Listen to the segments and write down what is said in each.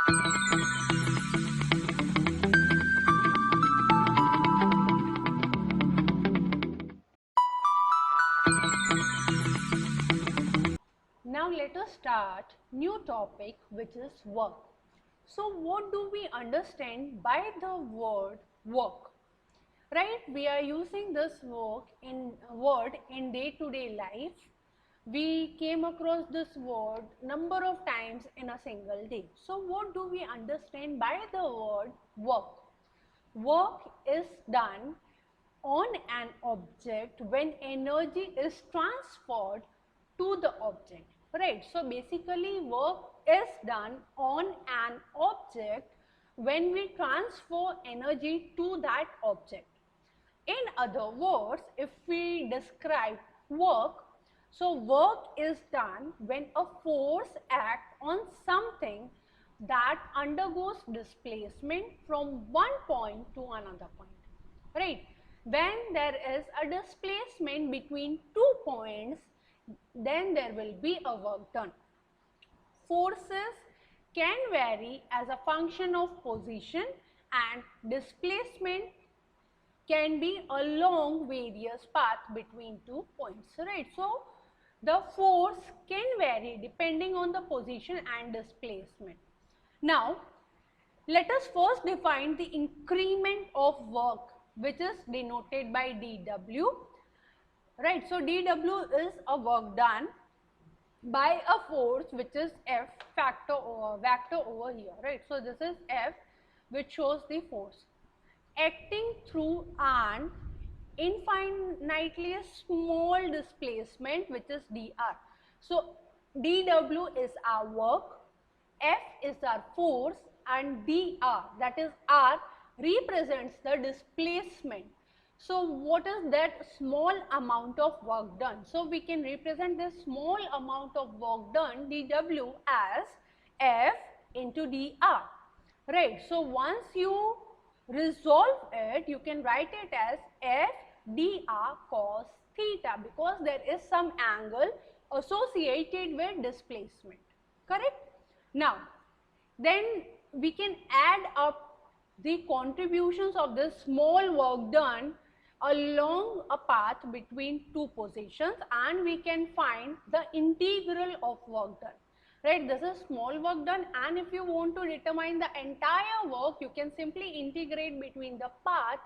Now let us start new topic, which is work. So what do we understand by the word work? Right, we are using this word in day-to-day life. We came across this word number of times in a single day. So what do we understand by the word work? Work is done on an object when energy is transferred to the object, right? So basically work is done on an object when we transfer energy to that object. In other words, if we describe work, so work is done when a force acts on something that undergoes displacement from one point to another point, right? When there is a displacement between 2 points, then there will be a work done. Forces can vary as a function of position, and displacement can be along various paths between 2 points, right? So the force can vary depending on the position and displacement. Now let us first define the increment of work, which is denoted by dW, right? So dW is a work done by a force which is F vector over here, right? So this is F, which shows the force acting through an infinitely small displacement, which is dr. So dW is our work, F is our force, and dr, that is r, represents the displacement. So what is that small amount of work done? So we can represent this small amount of work done, dW, as F into dr, right? So once you resolve it, you can write it as F dr cos theta, because there is some angle associated with displacement, correct? Now then we can add up the contributions of this small work done along a path between two positions, and we can find the integral of work done, right? This is small work done, and if you want to determine the entire work, you can simply integrate between the path,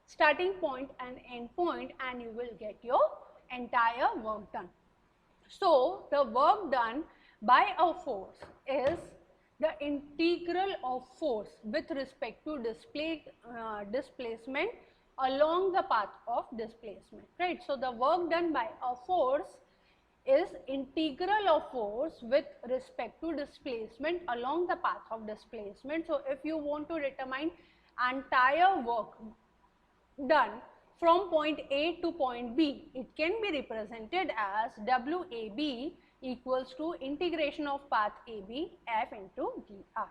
starting point and end point, and you will get your entire work done. So the work done by a force is the integral of force with respect to displacement along the path of displacement, right? So the work done by a force is integral of force with respect to displacement along the path of displacement. So if you want to determine entire work done from point A to point B, it can be represented as WAB equals to integration of path AB F into dr.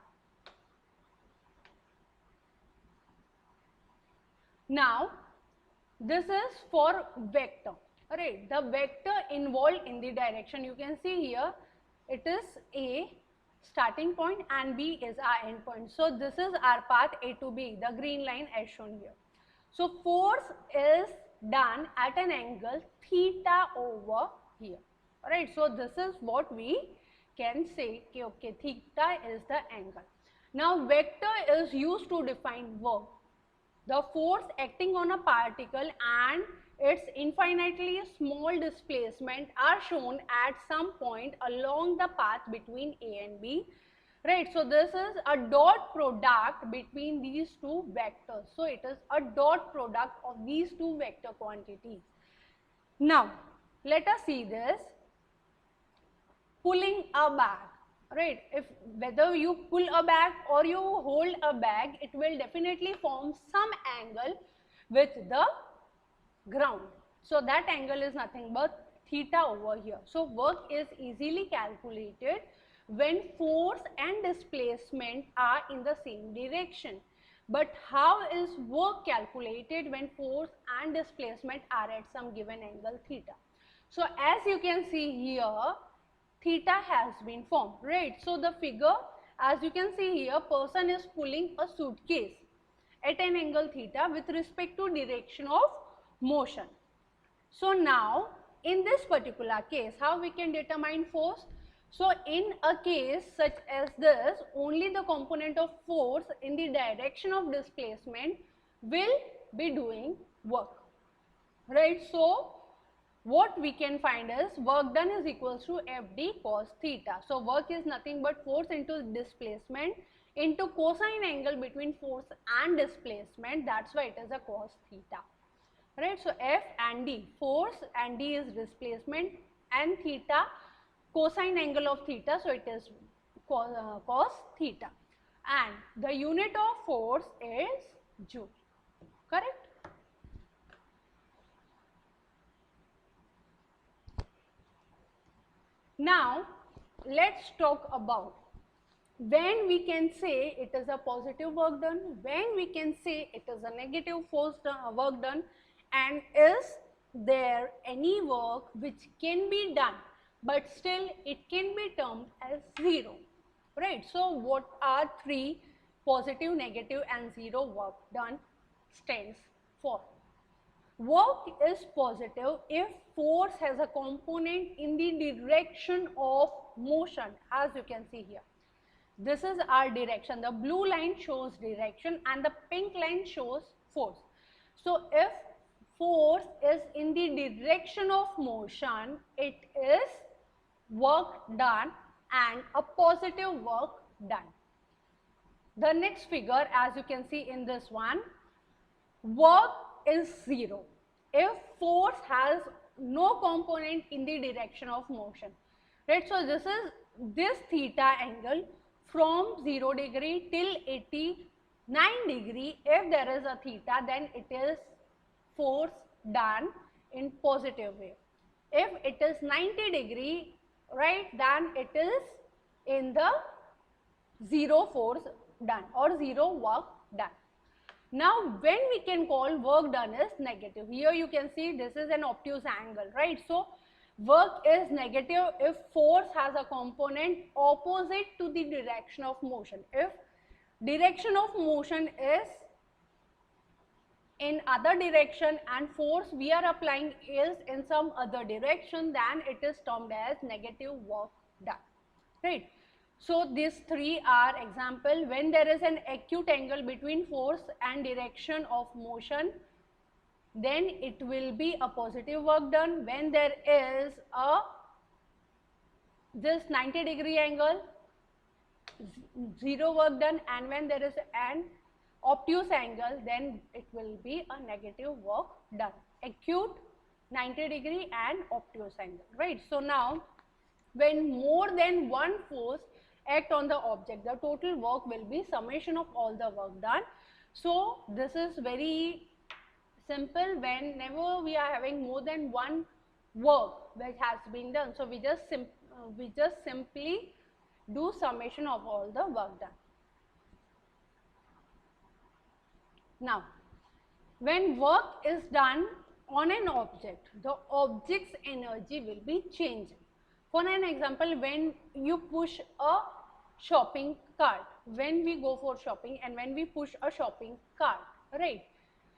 Now this is for vector, right? The vector involved in the direction, you can see here, it is A starting point and B is our end point. So this is our path A to B, the green line as shown here. So force is done at an angle theta over here, right? So this is what we can say, okay, theta is the angle. Now vector is used to define work. The force acting on a particle and its infinitely small displacement are shown at some point along the path between A and B, right? So this is a dot product between these two vectors. So it is a dot product of these two vector quantities. Now let us see this pulling a bag, right? If whether you pull a bag or you hold a bag, it will definitely form some angle with the ground. So that angle is nothing but theta over here. So work is easily calculated when force and displacement are in the same direction. But how is work calculated when force and displacement are at some given angle theta? So as you can see here, theta has been formed, right? So the figure As you can see here, person is pulling a suitcase at an angle theta with respect to direction of motion. So now in this particular case, how we can determine force? So in a case such as this, only the component of force in the direction of displacement will be doing work, right? So what we can find is work done is equals to FD cos theta. So work is nothing but force into displacement into cosine angle between force and displacement. That's why it is a cos theta, right? So F and D, force, and D is displacement, and theta cosine angle of theta, so it is cos theta, and the unit of force is joule, correct? Now let's talk about when we can say it is a positive work done, when we can say it is a negative force work done, and is there any work which can be done but still it can be termed as zero, right? So what are three positive, negative and zero work done stands for? Work is positive if force has a component in the direction of motion, as you can see here. This is our direction. The blue line shows direction and the pink line shows force. So if force is in the direction of motion, it is work done and a positive work done. The next figure, as you can see in this one, work is zero if force has no component in the direction of motion, right? So this is this theta angle from 0 degree till 89 degree. If there is a theta, then it is force done in positive way. If it is 90 degree, right, then it is in the zero force done or zero work done. Now when we can call work done is negative, here you can see this is an obtuse angle, right? So work is negative if force has a component opposite to the direction of motion. If direction of motion is in other direction and force we are applying is in some other direction, then it is termed as negative work done, right? So these three are example. When there is an acute angle between force and direction of motion, then it will be a positive work done. When there is a this 90 degree angle, zero work done, and when there is an obtuse angle, then it will be a negative work done. Acute, 90 degree and obtuse angle, right? So now when more than one force act on the object, the total work will be summation of all the work done. So this is very simple. Whenever we are having more than one work which has been done, so we just simply do summation of all the work done. Now when work is done on an object, the object's energy will be changing. For an example, when you push a shopping cart, when we go for shopping and when we push a shopping cart, right,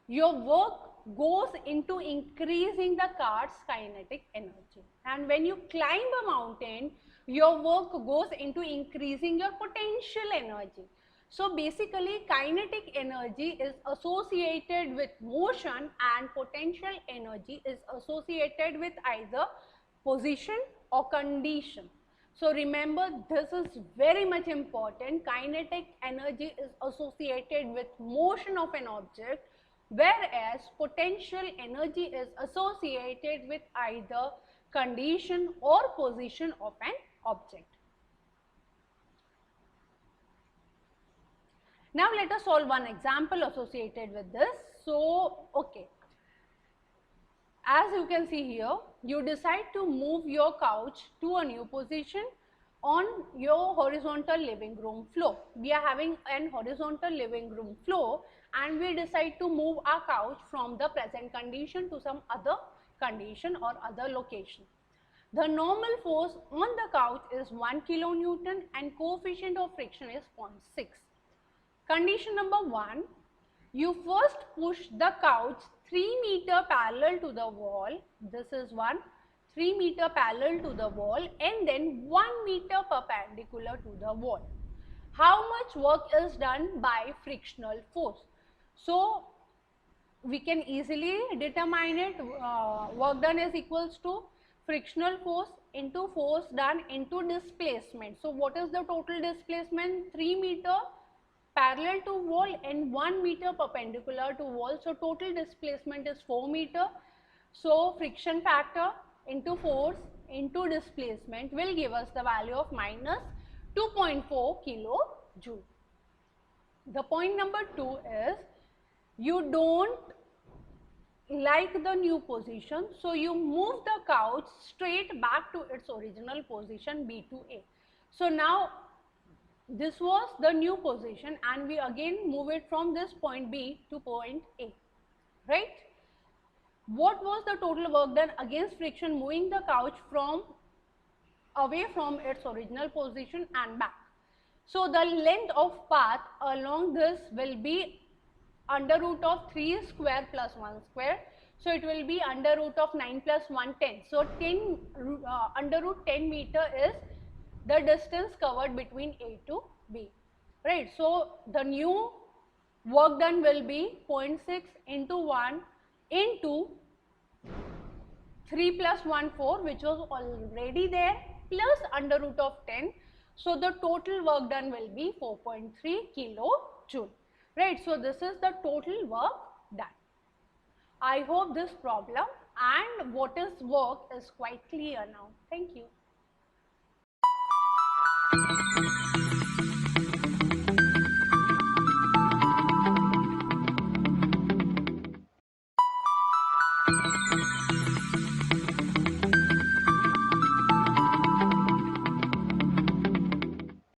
your work goes into increasing the cart's kinetic energy. And when you climb a mountain, your work goes into increasing your potential energy. So basically kinetic energy is associated with motion and potential energy is associated with either position or condition. So remember, this is very much important. Kinetic energy is associated with motion of an object, whereas potential energy is associated with either condition or position of an object. Now let us solve one example associated with this. So, okay. As you can see here, you decide to move your couch to a new position on your horizontal living room floor. We are having an horizontal living room floor and we decide to move our couch from the present condition to some other condition or other location. The normal force on the couch is 1 kilonewton and coefficient of friction is 0.6. Condition number 1, you first push the couch 3 meter parallel to the wall. This is 3 meter parallel to the wall and then 1 meter perpendicular to the wall. How much work is done by frictional force? So we can easily determine it. Work done is equals to frictional force into force done into displacement. So what is the total displacement? 3 meter parallel to wall and 1 meter perpendicular to wall. So total displacement is 4 meter. So friction factor into force into displacement will give us the value of minus 2.4 kilojoule. The point number 2 is, you don't like the new position, so you move the couch straight back to its original position B to A. So now this was the new position and we again move it from this point B to point A, right? What was the total work done against friction moving the couch from away from its original position and back? So the length of path along this will be under root of 3 square plus 1 square. So it will be under root of 9 plus 1, 10. So under root 10 meter is the distance covered between A to B, right? So the new work done will be 0.6 into 1 into 3 plus 1, 4, which was already there, plus under root of 10. So the total work done will be 4.3 kilojoule, right? So this is the total work done. I hope this problem and what is work is quite clear now. Thank you.